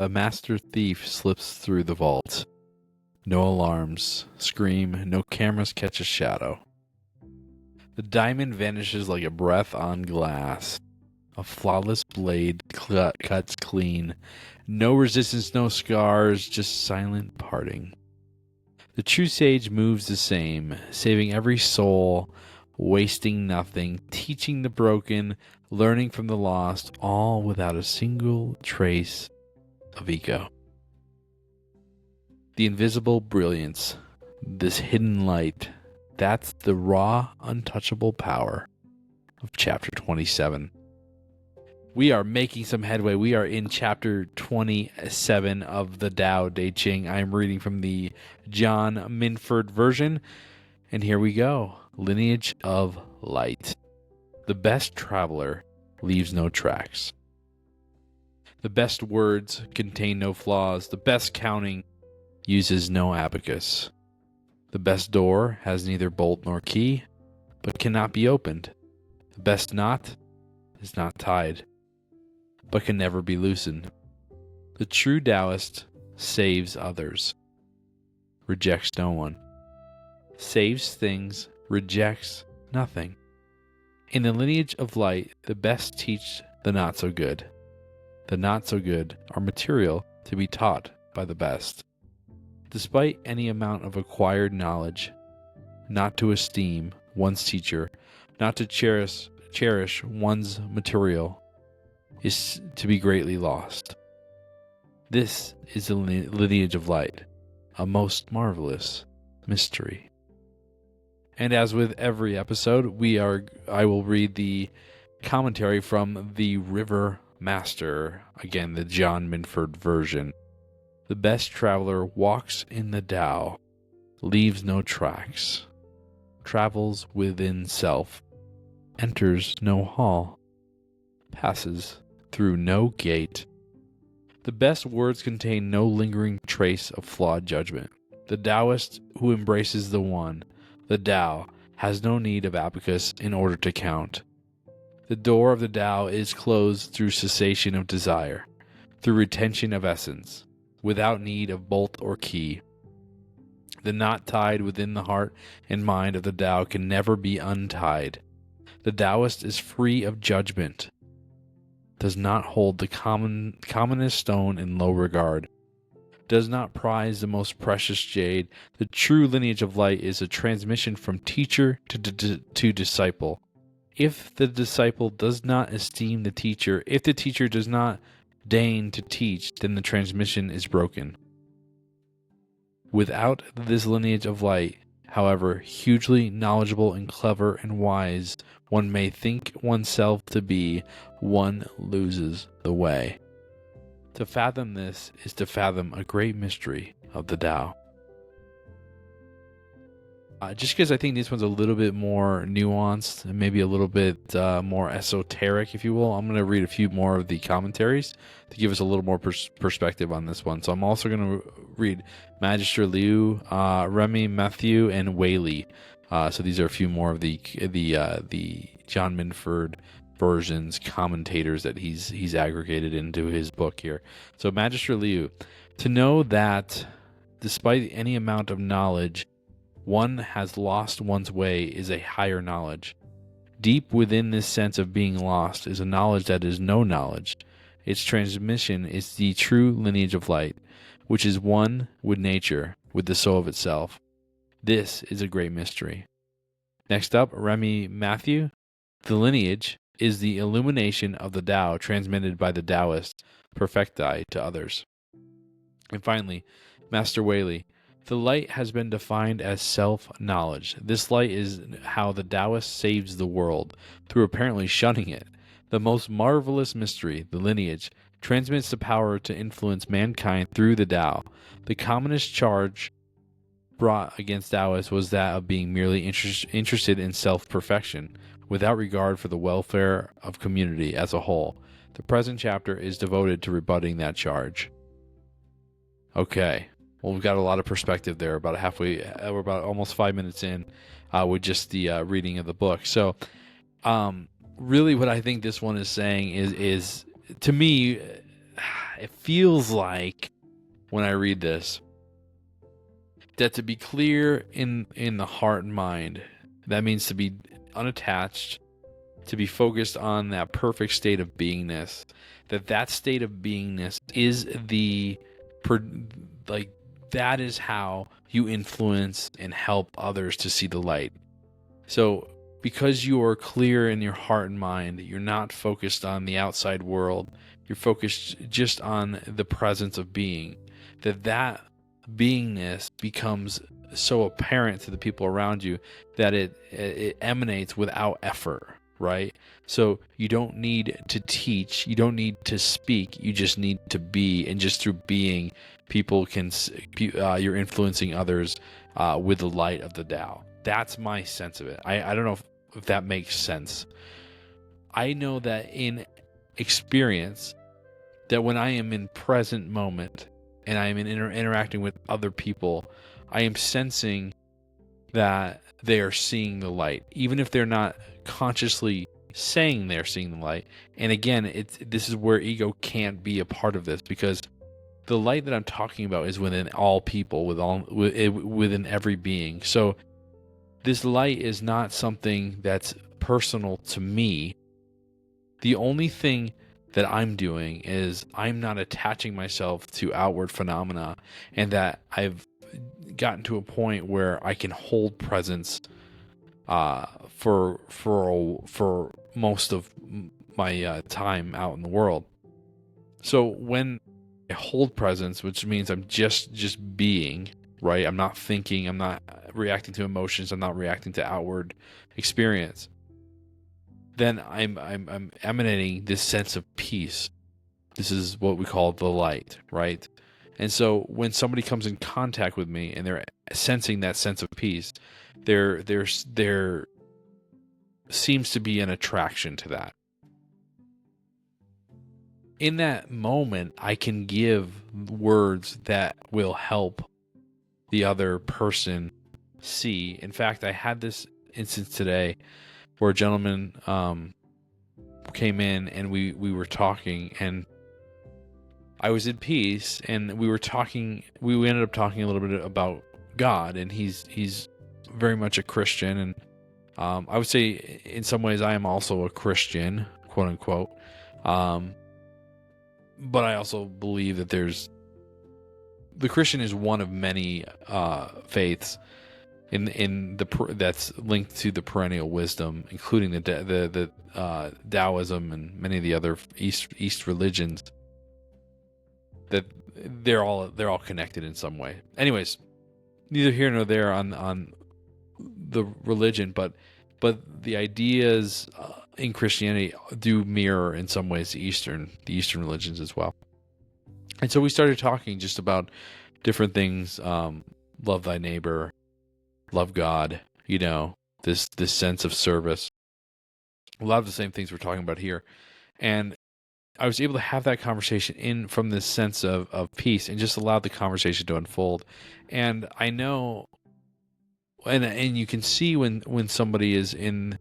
A master thief slips through the vault. No alarms scream, no cameras catch a shadow. The diamond vanishes like a breath on glass. A flawless blade cuts clean. No resistance, no scars, just silent parting. The true sage moves the same, saving every soul, wasting nothing, teaching the broken, learning from the lost, all without a single trace of ego. The invisible brilliance, this hidden light, that's the raw, untouchable power of chapter 27. We are making some headway. We are in chapter 27 of the Tao Te Ching. I am reading from the John Minford version, and here we go. Lineage of Light. The best traveler leaves no tracks. The best words contain no flaws. The best counting uses no abacus. The best door has neither bolt nor key, but cannot be opened. The best knot is not tied, but can never be loosened. The true Taoist saves others, rejects no one, saves things, rejects nothing. In the lineage of light, the best teach the not so good. The not so good are material to be taught by the best. Despite any amount of acquired knowledge, not to esteem one's teacher, not to cherish one's material, is to be greatly lost. This is the lineage of light, a most marvelous mystery. And as with every episode, I will read the commentary from the River Master, again the John Minford version. The best traveler walks in the Tao, leaves no tracks, travels within self, enters no hall, passes through no gate. The best words contain no lingering trace of flawed judgment. The Taoist who embraces the One, the Tao, has no need of abacus in order to count. The door of the Tao is closed through cessation of desire, through retention of essence, without need of bolt or key. The knot tied within the heart and mind of the Tao can never be untied. The Taoist is free of judgment, does not hold the commonest stone in low regard, does not prize the most precious jade. The true lineage of light is a transmission from teacher to disciple. If the disciple does not esteem the teacher, if the teacher does not deign to teach, then the transmission is broken. Without this lineage of light, however hugely knowledgeable and clever and wise one may think oneself to be, one loses the way. To fathom this is to fathom a great mystery of the Tao. Just because I think this one's a little bit more nuanced and maybe a little bit more esoteric, if you will, I'm going to read a few more of the commentaries to give us a little more perspective on this one. So I'm also going to read Magister Liu, Remy, Matthew, and Whaley. So these are a few more of the John Minford versions, commentators that he's aggregated into his book here. So Magister Liu, to know that despite any amount of knowledge, one has lost one's way is a higher knowledge. Deep within this sense of being lost is a knowledge that is no knowledge. Its transmission is the true lineage of light, which is one with nature, with the soul of itself. This is a great mystery. Next up, Remy Matthew. The lineage is the illumination of the Tao transmitted by the Taoist perfecti to others. And finally, Master Whaley. The light has been defined as self-knowledge. This light is how the Taoist saves the world, through apparently shunning it. The most marvelous mystery, the lineage, transmits the power to influence mankind through the Tao. The commonest charge brought against Taoists was that of being merely interested in self-perfection, without regard for the welfare of community as a whole. The present chapter is devoted to rebutting that charge. Okay. Well, we've got a lot of perspective there. We're about almost 5 minutes in with just the reading of the book. So, really, what I think this one is saying is to me, it feels like when I read this that to be clear in the heart and mind, that means to be unattached, to be focused on that perfect state of beingness, that state of beingness is that is how you influence and help others to see the light. So because you are clear in your heart and mind, you're not focused on the outside world, you're focused just on the presence of being, that beingness becomes so apparent to the people around you that it emanates without effort, right? So you don't need to teach, you don't need to speak, you just need to be, and just through being, people can you're influencing others with the light of the Tao. That's my sense of it. I don't know if that makes sense. I know that in experience, that when I am in present moment and I am interacting with other people, I am sensing that they are seeing the light, even if they're not consciously saying they're seeing the light. And again, this is where ego can't be a part of this, because the light that I'm talking about is within all people, within every being. So this light is not something that's personal to me. The only thing that I'm doing is I'm not attaching myself to outward phenomena, and that I've gotten to a point where I can hold presence for most of my time out in the world. So when I hold presence, which means I'm just being, right? I'm not thinking, I'm not reacting to emotions, I'm not reacting to outward experience, then I'm emanating this sense of peace. This is what we call the light, right? And so when somebody comes in contact with me and they're sensing that sense of peace, there seems to be an attraction to that. In that moment, I can give words that will help the other person see. In fact, I had this instance today where a gentleman came in and we were talking, and I was at peace, and we were talking. We ended up talking a little bit about God, and he's very much a Christian, and I would say in some ways I am also a Christian, quote unquote. But I also believe that the Christian is one of many faiths in that's linked to the perennial wisdom, including the Taoism and many of the other East religions. That they're all connected in some way. Anyways, neither here nor there on the religion, but the ideas in Christianity do mirror in some ways the Eastern religions as well. And so we started talking just about different things. Love thy neighbor, love God, this sense of service. A lot of the same things we're talking about here. And I was able to have that conversation from this sense of peace, and just allowed the conversation to unfold. And I know, and you can see when somebody is in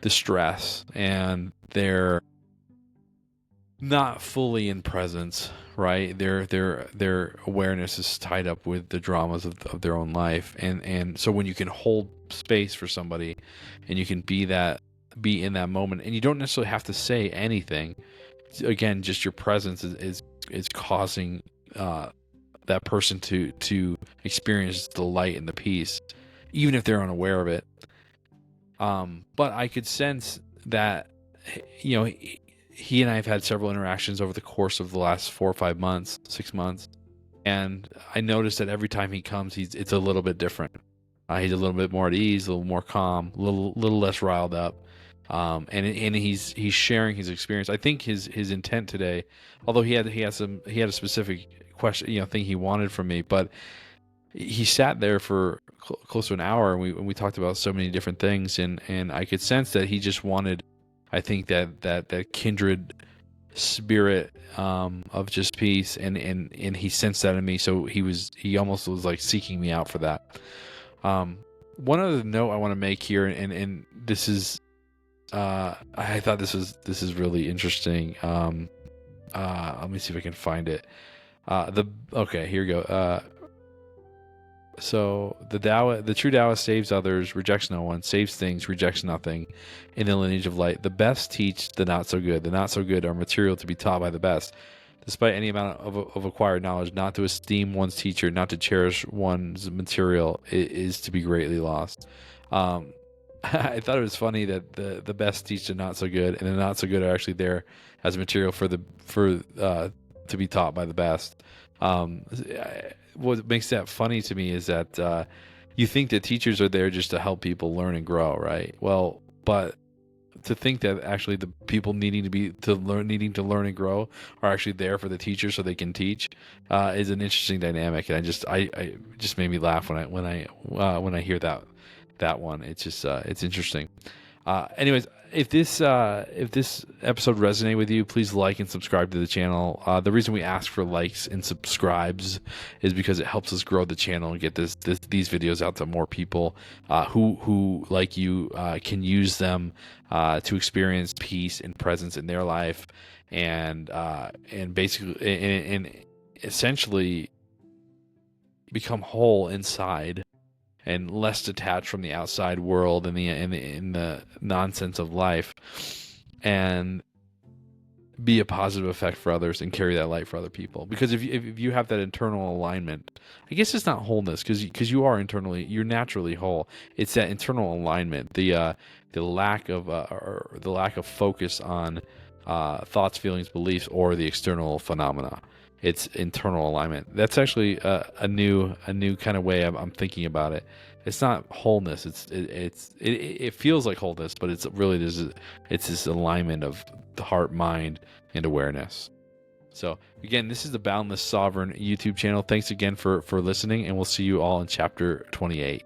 distress and they're not fully in presence, right? Their awareness is tied up with the dramas of their own life, and so when you can hold space for somebody, and you can be in that moment, and you don't necessarily have to say anything. Again, just your presence is causing that person to experience the light and the peace, even if they're unaware of it. But I could sense that, he and I have had several interactions over the course of the last 4 or 5 months, 6 months, and I noticed that every time he comes, it's a little bit different. He's a little bit more at ease, a little more calm, a little less riled up. And he's sharing his experience. I think his intent today, although he had a specific question, thing he wanted from me, but he sat there for close to an hour, and we talked about so many different things, and I could sense that he just wanted, I think, that kindred spirit of just peace, and he sensed that in me. So he almost was like seeking me out for that. One other note I want to make here, and this is I thought this is really interesting. Let me see if I can find it. Okay, here we go. So the true Taoist saves others, rejects no one, saves things, rejects nothing. In the lineage of light, the best teach the not so good. The not so good are material to be taught by the best. Despite any amount of acquired knowledge, not to esteem one's teacher, not to cherish one's material, is to be greatly lost. I thought it was funny that the best teach the not so good, and the not so good are actually there as material for to be taught by the best. What makes that funny to me is that you think that teachers are there just to help people learn and grow, right? Well, but to think that actually the people needing to learn and grow are actually there for the teacher so they can teach is an interesting dynamic, and I just made me laugh when I hear that one. It's just it's interesting. Anyways, if this episode resonated with you, please like and subscribe to the channel. The reason we ask for likes and subscribes is because it helps us grow the channel and get these videos out to more people who like you can use them to experience peace and presence in their life, and basically and essentially become whole inside and less detached from the outside world and the nonsense of life, and be a positive effect for others and carry that light for other people. Because if you have that internal alignment, I guess it's not wholeness, because you're naturally whole. It's that internal alignment, the lack of focus on thoughts, feelings, beliefs, or the external phenomena. It's internal alignment. That's actually a new kind of way I'm thinking about it. It's not wholeness. It feels like wholeness, but it's really it's this alignment of the heart, mind, and awareness. So again, this is the Boundless Sovereign YouTube channel. Thanks again for listening, and we'll see you all in chapter 28.